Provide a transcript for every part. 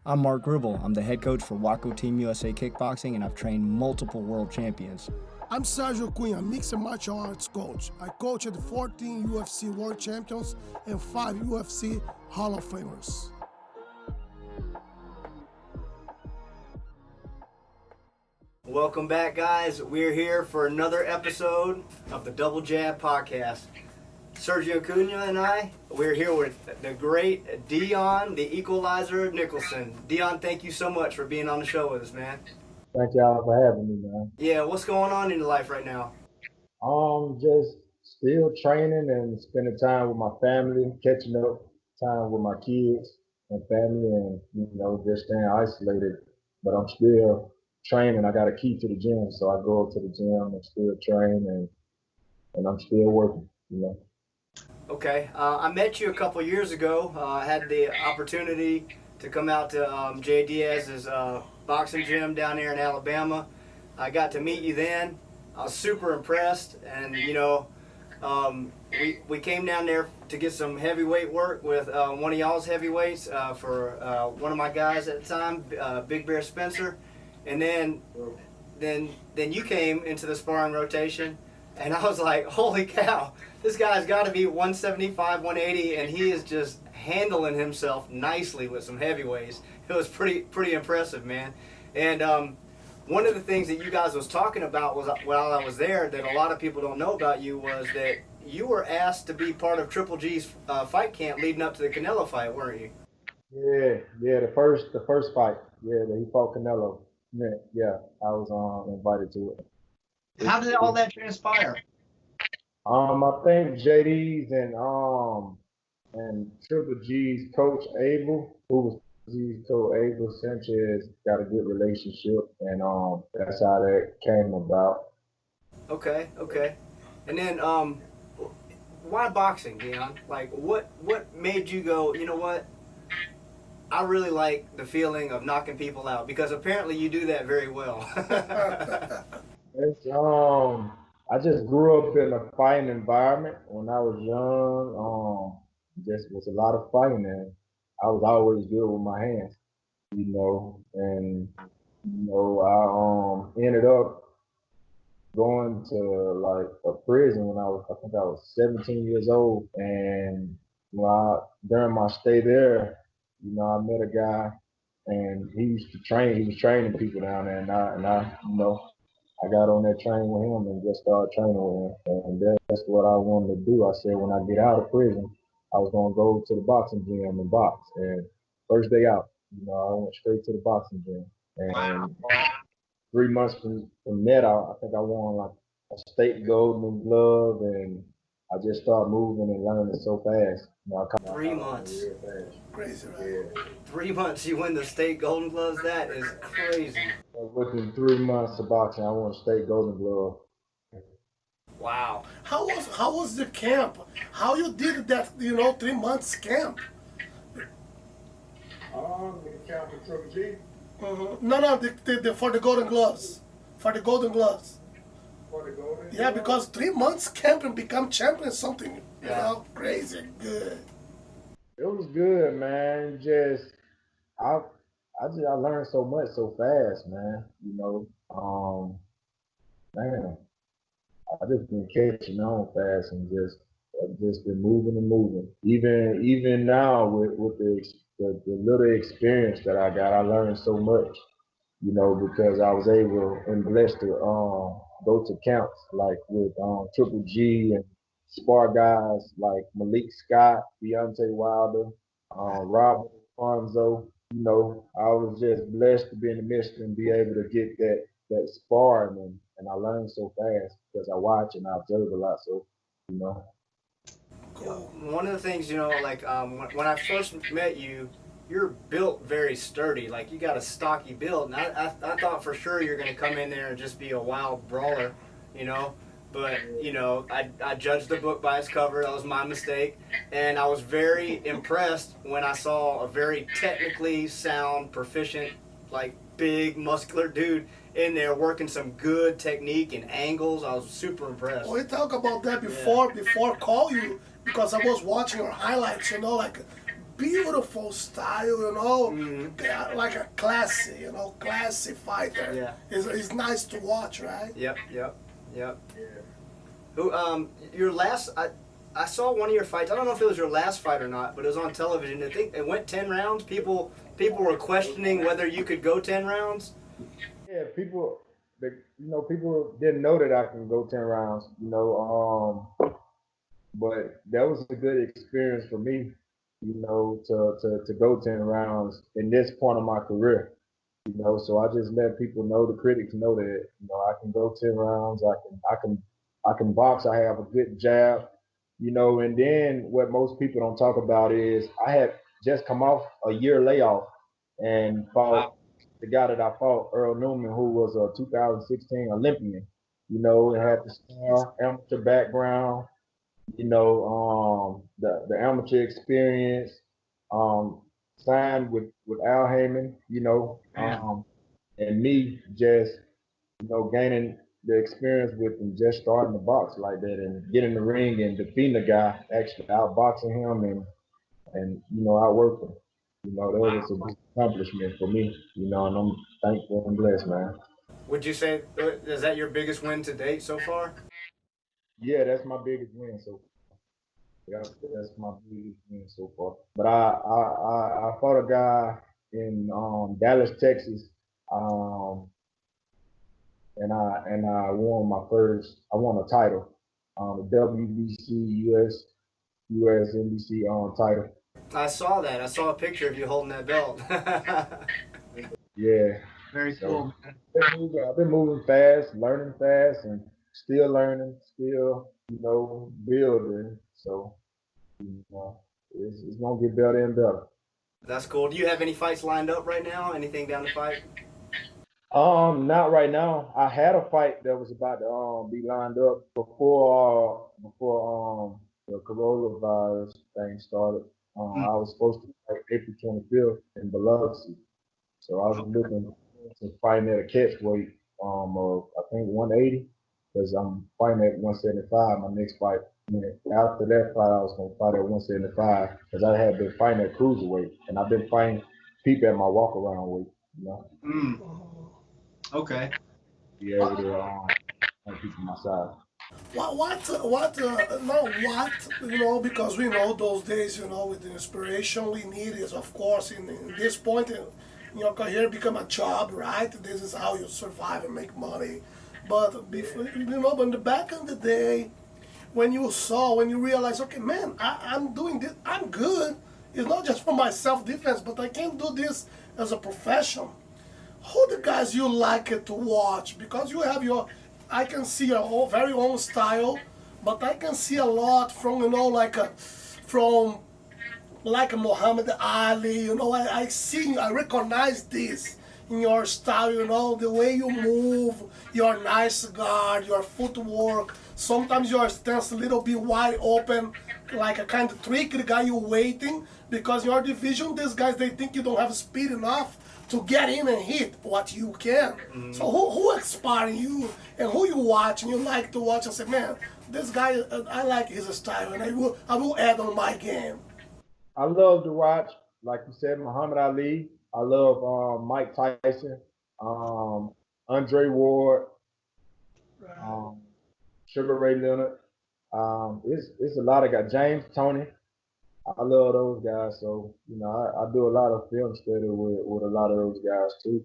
I'm Mark Greubel. I'm the head coach for Waco Team USA Kickboxing, and I've trained multiple world champions. I'm Sergio Cunha, mixed martial arts coach. I coached 14 UFC world champions and 5 UFC Hall of Famers. Welcome back, guys. We're here for another episode of the Double Jab Podcast. Sergio Cunha and we're here with the great Deon, the Equalizer Nicholson. Deon, thank you so much for being on the show with us, man. Thank y'all for having me, man. Yeah, what's going on in your life right now? Just still training and spending time with my family, catching up time with my kids and family, and just staying isolated. But I'm still training. I got a key to the gym, so I go up to the gym and still train, and I'm still working. Okay, I met you a couple years ago. I had the opportunity to come out to Jay Diaz's boxing gym down there in Alabama. I got to meet you then. I was super impressed, and we came down there to get some heavyweight work with one of y'all's heavyweights for one of my guys at the time, Big Bear Spencer, and then you came into the sparring rotation, and I was like, holy cow, this guy's got to be 175, 180, and he is just handling himself nicely with some heavyweights. It was pretty impressive, man. And one of the things that you guys was talking about was while I was there that a lot of people don't know about you was that you were asked to be part of Triple G's fight camp leading up to the Canelo fight, weren't you? Yeah, the first fight, that he fought Canelo. Yeah, I was invited to it. How did all that transpire? I think JD's and Triple G's coach Abel, who was G's coach Abel Sanchez, got a good relationship, and that's how that came about. Okay. And then why boxing, Deon? Like what made you go, you know what? I really like the feeling of knocking people out, because apparently you do that very well. It's I just grew up in a fighting environment when I was young. Just was a lot of fighting, and I was always good with my hands, and I ended up going to like a prison when I think I was 17 years old, and during my stay there, I met a guy, and he used to train. He was training people down there, and I got on that train with him and just started training with him. And that's what I wanted to do. I said when I get out of prison, I was going to go to the boxing gym and box. And first day out, I went straight to the boxing gym. And 3 months from that, I think I won like a state golden glove, and I just started moving and learning so fast. 3 months. Real fast. Crazy, right? Yeah. 3 months you win the state golden gloves? That is crazy. Within 3 months of boxing, I won a state golden glove. Wow. How was the camp? How you did that, 3 months camp? The camp with Triple G? No, for the golden gloves. For the golden gloves. For the golden Yeah, glove? because 3 months camp and become champion is something, crazy good. It was good, man. I learned so much so fast, man. Man, I just been catching on fast and I've just been moving and moving. Even now with the little experience that I got, I learned so much. Because I was able and blessed to go to camps like with Triple G and spar guys like Malik Scott, Deontay Wilder, Robert Fonzo. I was just blessed to be in the midst and be able to get that sparring, and I learned so fast because I watch and I observe a lot. So, Cool. One of the things, when I first met you, you're built very sturdy. Like, you got a stocky build. And I thought for sure you're going to come in there and just be a wild brawler, But, I judged the book by its cover. That was my mistake. And I was very impressed when I saw a very technically sound, proficient, like, big, muscular dude in there working some good technique and angles. I was super impressed. We talk about that before call you, because I was watching your highlights, like beautiful style, you know, like a classy, you know, classy fighter. Yeah. It's nice to watch, right? Yep. Who your last I saw one of your fights. I don't know if it was your last fight or not, but it was on television. I think it went 10 rounds. People were questioning whether you could go 10 rounds. Yeah, people didn't know that I can go 10 rounds. But that was a good experience for me. To go 10 rounds in this point of my career. So I just let people know, the critics know that I can go 10 rounds. I can box. I have a good jab. And then what most people don't talk about is I had just come off a year layoff and fought the guy that I fought, Earl Newman, who was a 2016 Olympian. Had the star amateur background. The amateur experience. Signed with Al Heyman. And me just gaining the experience with him, just starting to box like that and getting in the ring and defeating the guy, actually outboxing him and outworking him. That was a big accomplishment for me, and I'm thankful and blessed, man. Would you say is that your biggest win to date so far? Yeah, that's my biggest win so far. Yeah, that's my biggest win so far. But I fought a guy in Dallas, Texas. Um, and I won a title, the WBC US NBC title. I saw that. I saw a picture of you holding that belt. Yeah. Very So cool. I've been moving fast, learning fast, and still learning, still building. So it's gonna get better and better. That's cool. Do you have any fights lined up right now? Anything down the pipe? Not right now. I had a fight that was about to be lined up before the coronavirus thing started. I was supposed to fight April 25th in Biloxi, so I was looking to fighting at a catch weight of I think 180, because I'm fighting at 175 my next fight. And after that fight, I was gonna fight at 175 because I had been fighting at cruiserweight, and I've been fighting people at my walk around weight. Okay. Be able to fight people my size. Because we know those days, with the inspiration we need is, of course, in this point in your career, become a job, right? This is how you survive and make money. But before, but in the back of the day, when you realize, okay, man, I'm doing this, I'm good. It's not just for my self-defense, but I can do this as a profession. Who the guys you like it to watch? Because you have I can see your very own style, but I can see a lot from like a Muhammad Ali. I recognize this in your style. The way you move, your nice guard, your footwork. Sometimes your stance a little bit wide open, like a kind of tricky guy you waiting, because in your division, these guys, they think you don't have speed enough to get in and hit what you can. Mm-hmm. So who inspiring you and who you watch and you like to watch and say, man, this guy, I like his style and I will add on my game. I love to watch, like you said, Muhammad Ali. I love Mike Tyson, Andre Ward, um, Sugar Ray Leonard. It's a lot of guys. James Tony. I love those guys. So I do a lot of film study with a lot of those guys too.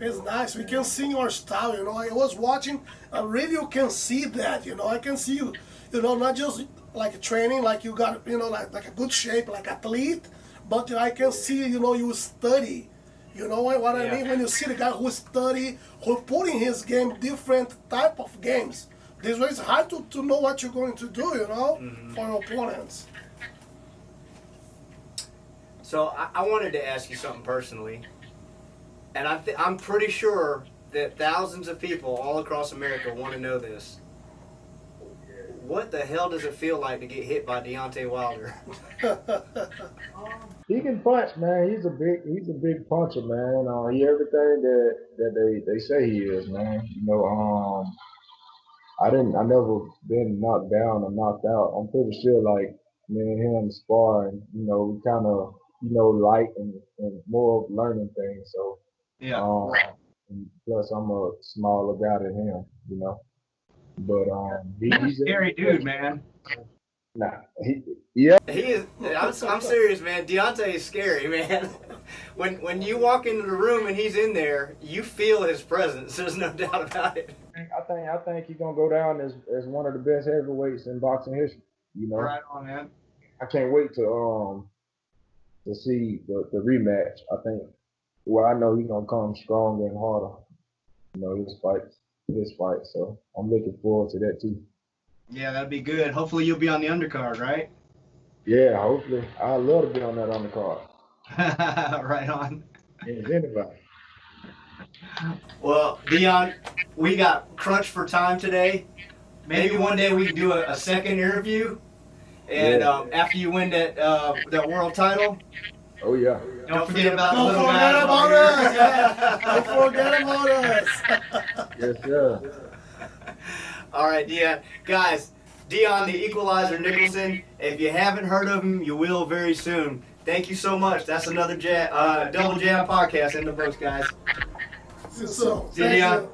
It's nice. We can see your style. I was watching. Really, you can see that. I can see you. Not just like training, like you got, like a good shape, like athlete, but I can see, you study. You know what I mean? When you see the guy who study, who put in his game different type of games. This way it's hard to know what you're going to do, for your opponents. So I wanted to ask you something personally, and I'm pretty sure that thousands of people all across America want to know this. What the hell does it feel like to get hit by Deontay Wilder? He can punch, man. He's a big puncher, man. He everything that they say he is, man. I never been knocked down or knocked out. I'm pretty sure, like, me and him spar, and we kind of like and more of learning things. So and plus I'm a smaller guy than him. But He's a scary dude, man. Nah, yeah. He is. I'm serious, man. Deontay is scary, man. When you walk into the room and he's in there, you feel his presence. There's no doubt about it. I think he's gonna go down as one of the best heavyweights in boxing history. Right on, man. I can't wait to see the rematch. I think. Well, I know he's gonna come stronger and harder. His fight. So I'm looking forward to that too. Yeah, that'd be good. Hopefully you'll be on the undercard, right? Yeah, hopefully. I'd love to be on that undercard. Right on. Anybody. Well, Deon, we got crunched for time today. Maybe one day we can do a second interview, and after you win that world title. Oh yeah. Don't forget about Don't forget about us. Don't forget about us. Yes, sir. All right, Deon. Guys, Deon the Equalizer Nicholson. If you haven't heard of him, you will very soon. Thank you so much. That's another Double Jam podcast in the books, guys. So, See you, Deon.